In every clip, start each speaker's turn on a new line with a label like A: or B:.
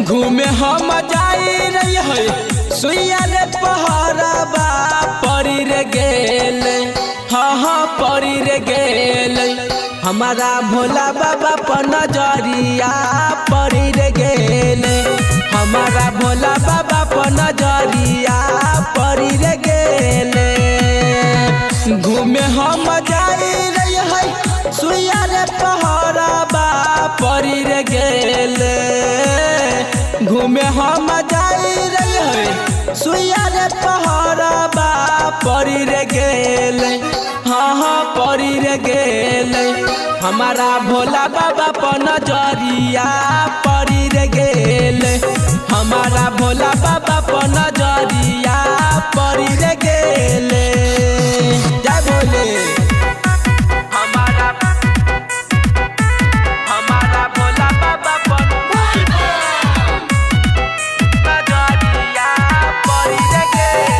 A: घूमे हम जाई रही है सुइया रे पहराबा परी रे गेल हाँ परी रे गेल हमारा भोला बाबा पर नजरिया परी रे गेल हमारा भोला बाबा पर नजरिया परी रे गेल घूमे हम जाई रही है सुइया रे पहराबा परी रे गेल घूमे हम जाई रही है सुइया रे पहराबा परी रे गेल हाँ परी रे गेल हमारा भोला बाबा पर नजरिया परी रे गेल हमारा भोला बाबा पर नजरिया परी रे गेल जय भोले हमारा भोला बाबा पर नजरिया परी रे गेल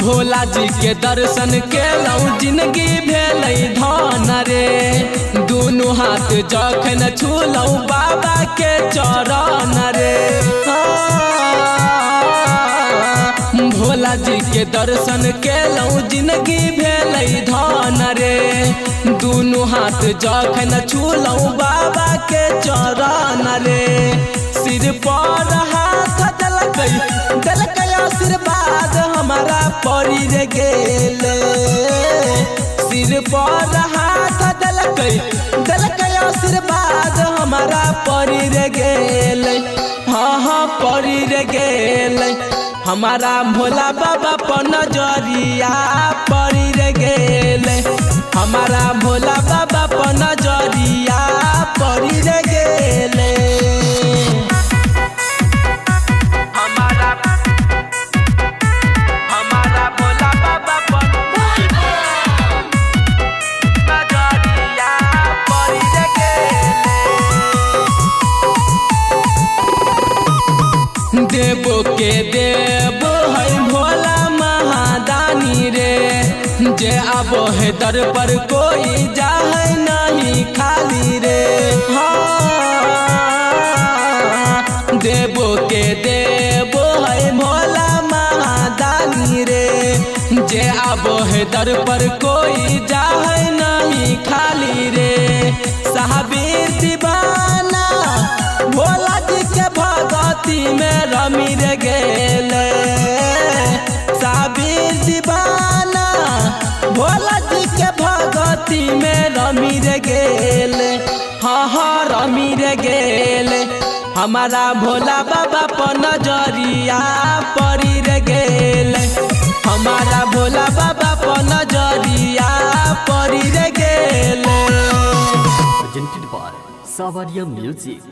A: भोला जी के दर्शन केलौं जिंदगी भेलै धन रे दुनू हाथ जखन छूलौं बाबा के चरण रे भोला जी के दर्शन केलौं जिंदगी भेलै धन रे दुनू हाथ जखन छूलौं बाबा के चरण रे सिर पर हाथ देलकै आशीर्वाद हमारा परी रे गेल सिर पर हाथ देलकै आशीर्वाद हमारा परी रे गेल हाँ परी रे गेल हमारा भोला बाबा पर नजरिया परी रे गेल हमारा भोला बाबा पर नजरिया परी रे गेल हमारा भोला बाबा पर नजरिया परी रे गेल देवो के देव है भोला महादानी रे जे आबो है दर पर कोई जाए नहीं खाली रे हाँ देवो के देव है भोला महादानी रे जे आबो है दर पर कोई जाए नहीं खाली रे साहबीर दीवाना भोला जी के भगती में रमी रे गेल साहबीर दीवाना भोला जी के भगती में रमी रे गेल हाँ रमी रे गेल हमारा भोला बाबा पर नजरिया परी रे गेल हमारा भोला बाबा पर नजरिया परी रे गेल
B: Presented by Savaria Music.